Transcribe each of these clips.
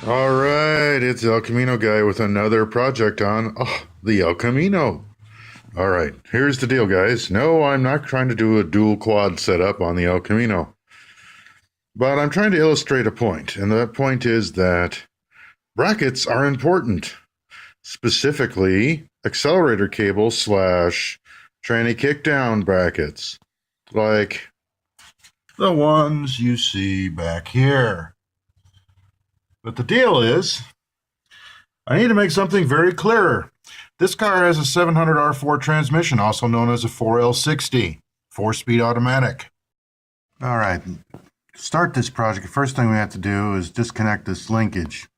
All right, it's El Camino guy with another project on the El Camino. All right, here's the deal, guys. No, I'm not trying to do a dual quad setup on the El Camino, but I'm trying to illustrate a point, and that point is that brackets are important, specifically accelerator cable / tranny kickdown brackets, like the ones you see back here. But the deal is, I need to make something very clear. This car has a 700R4 transmission, also known as a 4L60, 4-speed automatic. All right, to start this project, the first thing we have to do is disconnect this linkage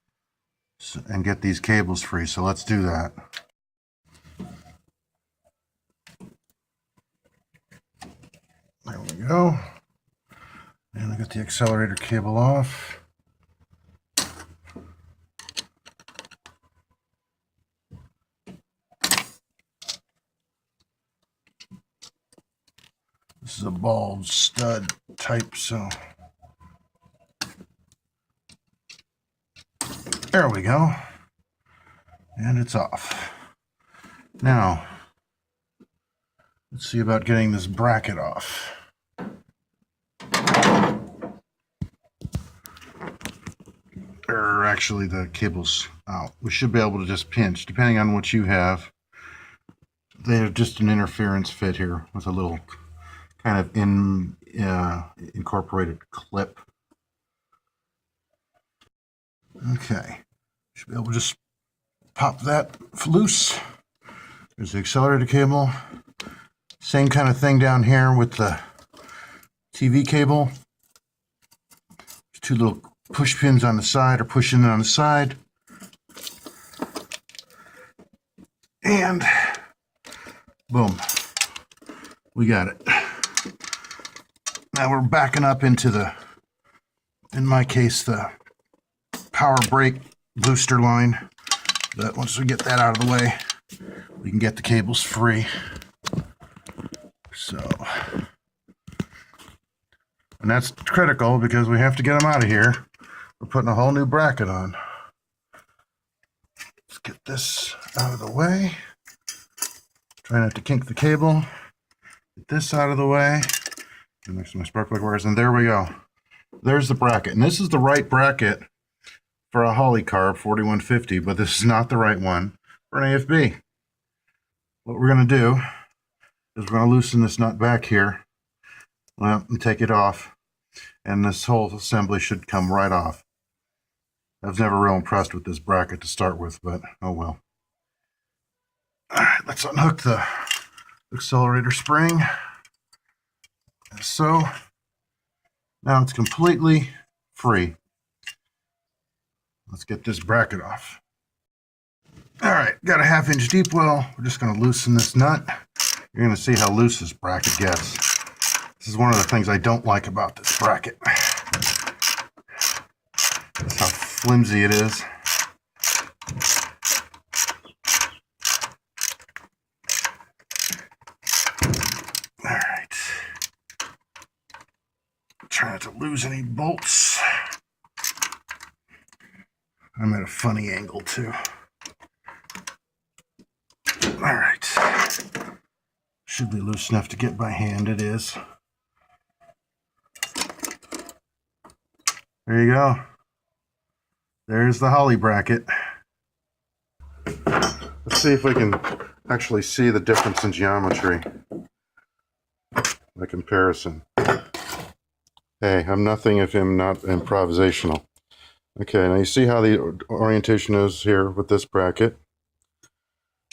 and get these cables free. So let's do that. There we go. And I got the accelerator cable off. This is a ball stud type, so there we go. And it's off. Now, let's see about getting this bracket off. Or actually, the cable's out. We should be able to just pinch, depending on what you have. They have just an interference fit here with a little kind of incorporated clip. Okay, should be able to just pop that loose. There's the accelerator cable. Same kind of thing down here with the TV cable. There's two little push pins on the side, or push in on the side. And boom, we got it. Now we're backing up into the, in my case, the power brake booster line. But once we get that out of the way, we can get the cables free. So, and that's critical because we have to get them out of here. We're putting a whole new bracket on. Let's get this out of the way. Try not to kink the cable. Get this out of the way. Next to my spark plug wires, and there we go. There's the bracket, and this is the right bracket for a Holley car, 4150, but this is not the right one for an AFB. What we're going to do is we're going to loosen this nut back here, well, and take it off, and this whole assembly should come right off. I was never real impressed with this bracket to start with, but oh well. All right, let's unhook the accelerator spring. So now it's completely free. Let's get this bracket off. All right, got a 1/2 inch deep well. We're just going to loosen this nut. You're going to see how loose this bracket gets. This is one of the things I don't like about this bracket. That's how flimsy it is. All right. Try not to lose any bolts. I'm at a funny angle too. All right. Should be loose enough to get by hand. It is. There you go. There's the Holley bracket. Let's see if we can actually see the difference in geometry by comparison. Hey, I'm nothing if I'm not improvisational. Okay, now you see how the orientation is here with this bracket.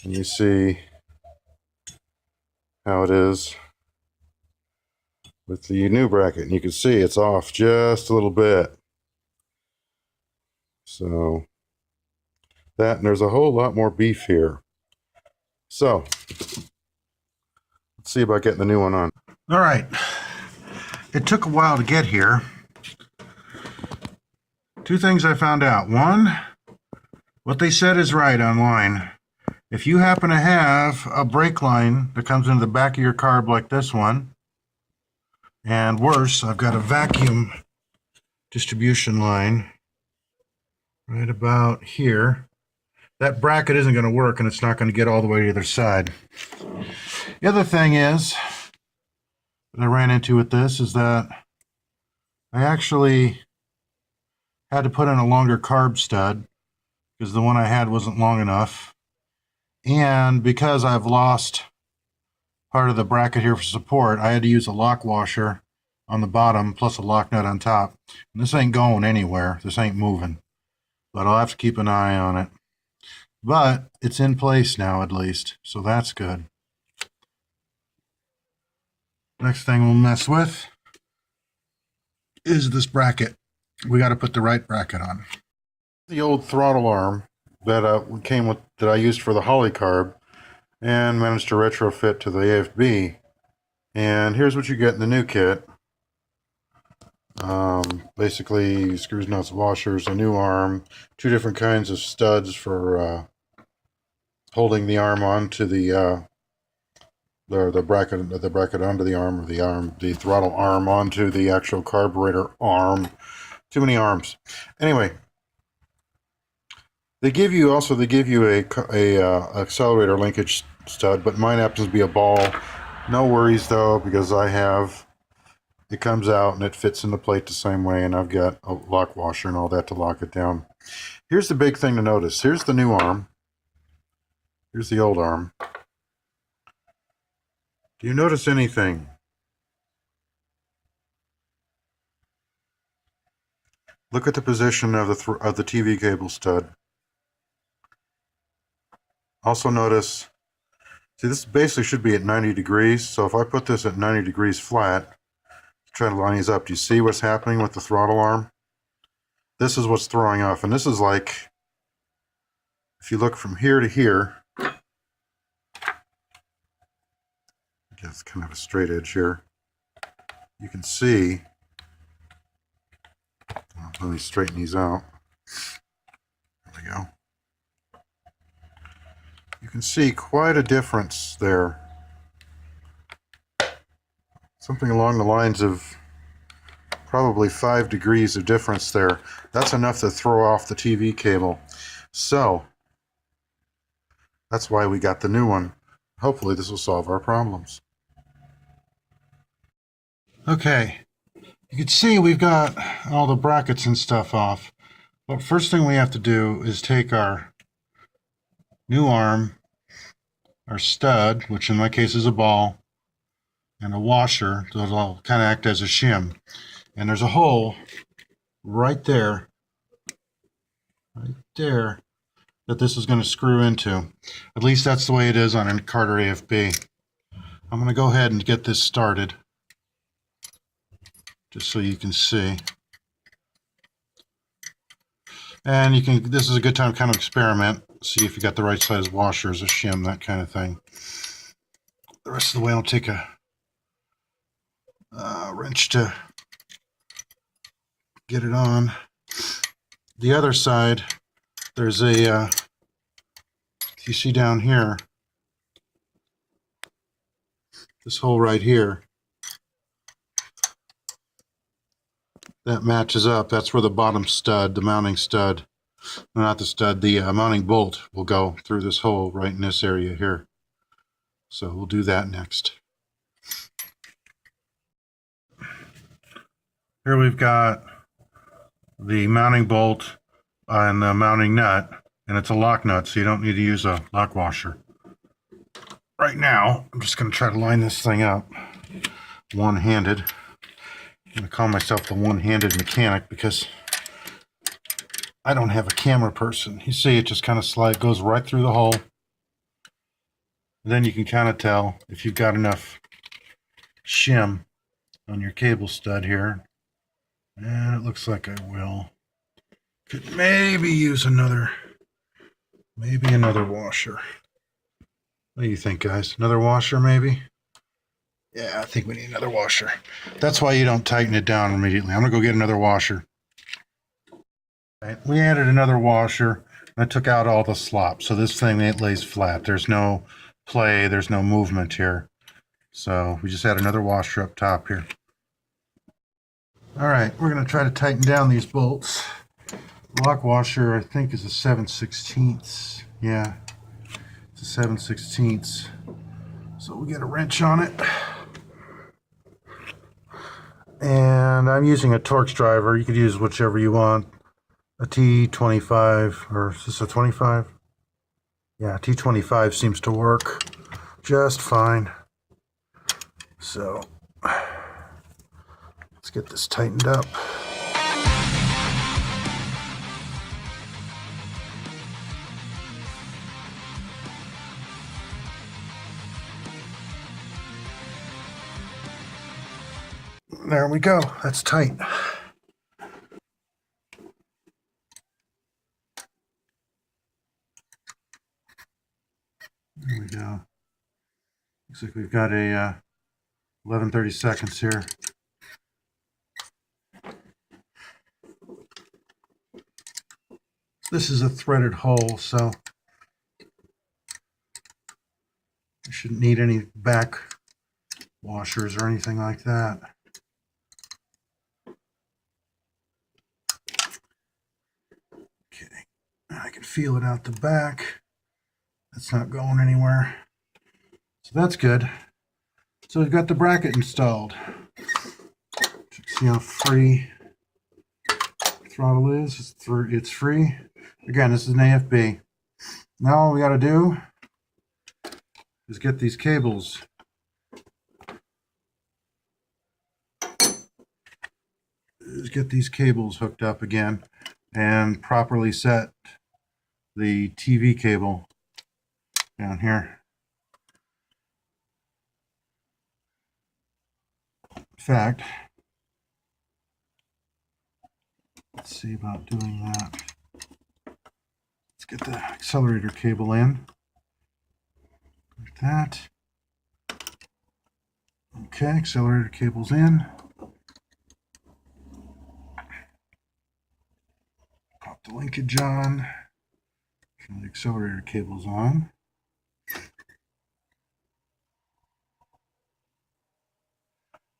And you see how it is with the new bracket. And you can see it's off just a little bit. So, that, and there's a whole lot more beef here. So, let's see about getting the new one on. All right. It took a while to get here. Two things I found out. One, what they said is right online. If you happen to have a brake line that comes into the back of your carb like this one, and worse, I've got a vacuum distribution line right about here. That bracket isn't going to work, and it's not going to get all the way to the other side. The other thing is that I ran into with this is that I actually had to put in a longer carb stud because the one I had wasn't long enough. And because I've lost part of the bracket here for support, I had to use a lock washer on the bottom plus a lock nut on top. And this ain't going anywhere. This ain't moving. But I'll have to keep an eye on it. But it's in place now at least, so that's good. Next thing we'll mess with is this bracket. We got to put the right bracket on. The old throttle arm that came with that I used for the Holley carb and managed to retrofit to the AFB. And here's what you get in the new kit. Basically screws, nuts, washers, a new arm, two different kinds of studs for holding the arm onto the bracket onto the arm, or the throttle arm onto the actual carburetor arm. Too many arms. Anyway, they give you a accelerator linkage stud, but mine happens to be a ball. No worries though, because it comes out and it fits in the plate the same way, and I've got a lock washer and all that to lock it down. Here's the big thing to notice. Here's the new arm. Here's the old arm. Do you notice anything? Look at the position of the TV cable stud. Also notice, see, this basically should be at 90 degrees. So if I put this at 90 degrees flat, try to line these up. Do you see what's happening with the throttle arm? This is what's throwing off, and this is like, if you look from here to here, I guess kind of a straight edge here, you can see, let me straighten these out. There we go. You can see quite a difference there. Something along the lines of probably 5 degrees of difference there. That's enough to throw off the TV cable. So that's why we got the new one. Hopefully this will solve our problems. Okay, you can see we've got all the brackets and stuff off. But first thing we have to do is take our new arm, our stud, which in my case is a ball, and a washer, so it'll kind of act as a shim. And there's a hole right there, that this is going to screw into. At least that's the way it is on a Carter AFB. I'm going to go ahead and get this started, just so you can see. And this is a good time to kind of experiment, see if you got the right size washers, a shim, that kind of thing. The rest of the way I'll take a wrench to get it on. The other side, there's a, you see down here, this hole right here, that matches up. That's where the bottom stud, the mounting stud, not the stud, the mounting bolt will go through this hole right in this area here. So we'll do that next. Here we've got the mounting bolt and the mounting nut, and it's a lock nut, so you don't need to use a lock washer. Right now, I'm just going to try to line this thing up one-handed. I'm going to call myself the one-handed mechanic because I don't have a camera person. You see it just kind of goes right through the hole. And then you can kind of tell if you've got enough shim on your cable stud here. And it looks like I will. Could maybe use another washer. What do you think, guys? Another washer, maybe? Yeah, I think we need another washer. That's why you don't tighten it down immediately. I'm going to go get another washer. Right, we added another washer. I took out all the slop, so this thing, it lays flat. There's no play, there's no movement here. So we just add another washer up top here. All right, we're going to try to tighten down these bolts. Lock washer, I think, is a 7/16. Yeah, it's a 7/16. So we get a wrench on it. And I'm using a Torx driver. You could use whichever you want. A T25, or is this a 25? Yeah, T25 seems to work just fine. So let's get this tightened up. There we go. That's tight. There we go. Looks like we've got a 11/30 seconds here. This is a threaded hole, so you shouldn't need any back washers or anything like that. Okay, I can feel it out the back. That's not going anywhere. So that's good. So we've got the bracket installed. See how free throttle is? It's free. Again, this is an AFB. Now all we got to do is get these cables. Hooked up again and properly set the TV cable down here. In fact, let's see about doing that. Let's get the accelerator cable in. Like that. Okay, accelerator cable's in. Pop the linkage on. Turn the accelerator cable's on.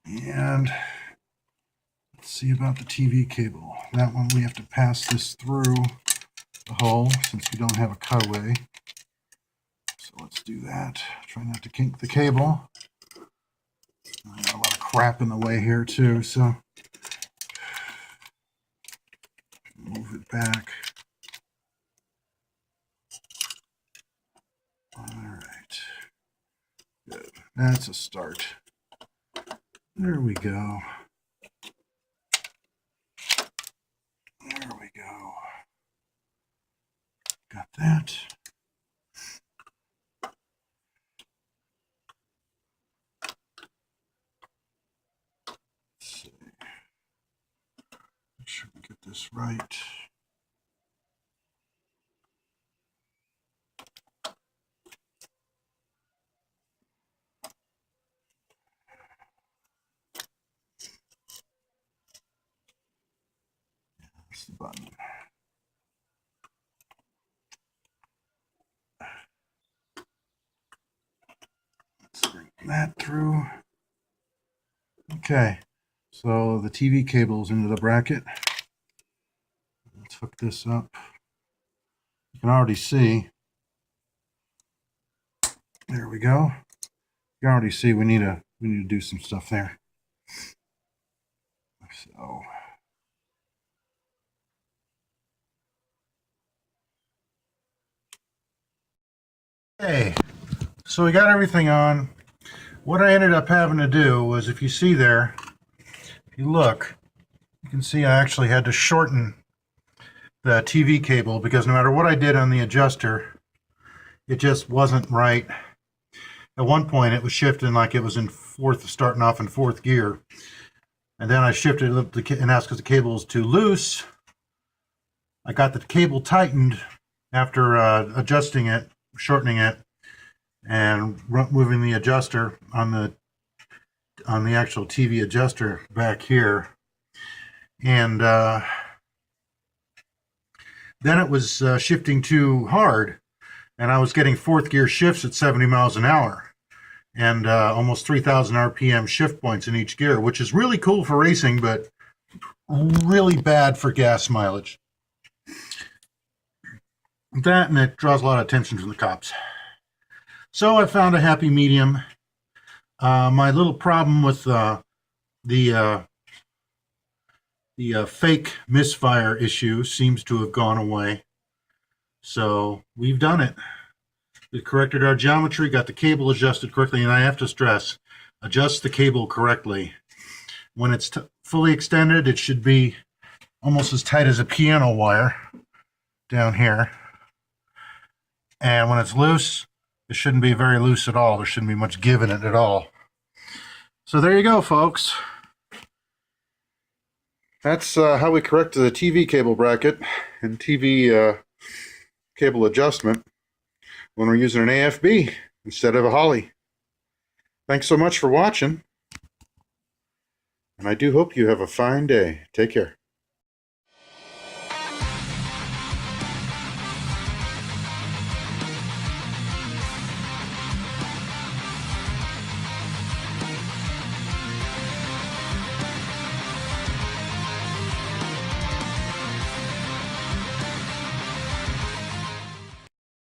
And let's see about the TV cable. That one we have to pass this through the hole since we don't have a cutaway. So let's do that. Try not to kink the cable. I got a lot of crap in the way here too, so move it back. All right. Good. That's a start. There we go. There we go. Got that. Let's see. Make sure we get this right. That's the button. Let's bring that through. Okay, so the TV cable's into the bracket. Let's hook this up. You can already see. There we go. You can already see we need to do some stuff there. So okay, so we got everything on. What I ended up having to do was, if you see there, if you look, you can see I actually had to shorten the TV cable because no matter what I did on the adjuster, it just wasn't right. At one point it was shifting like it was in starting off in fourth gear. And then I shifted it and asked because the cable was too loose. I got the cable tightened after adjusting it, shortening it, and moving the adjuster on the actual TV adjuster back here. And then it was shifting too hard, and I was getting fourth gear shifts at 70 miles an hour and almost 3,000 RPM shift points in each gear, which is really cool for racing, but really bad for gas mileage. That, and it draws a lot of attention from the cops. So I found a happy medium. My little problem with the fake misfire issue seems to have gone away. So we've done it. We corrected our geometry, got the cable adjusted correctly, and I have to stress, adjust the cable correctly. When it's fully extended, it should be almost as tight as a piano wire down here. And when it's loose, it shouldn't be very loose at all. There shouldn't be much give in it at all. So there you go, folks. That's how we correct the TV cable bracket and TV cable adjustment when we're using an AFB instead of a Holley. Thanks so much for watching, and I do hope you have a fine day. Take care.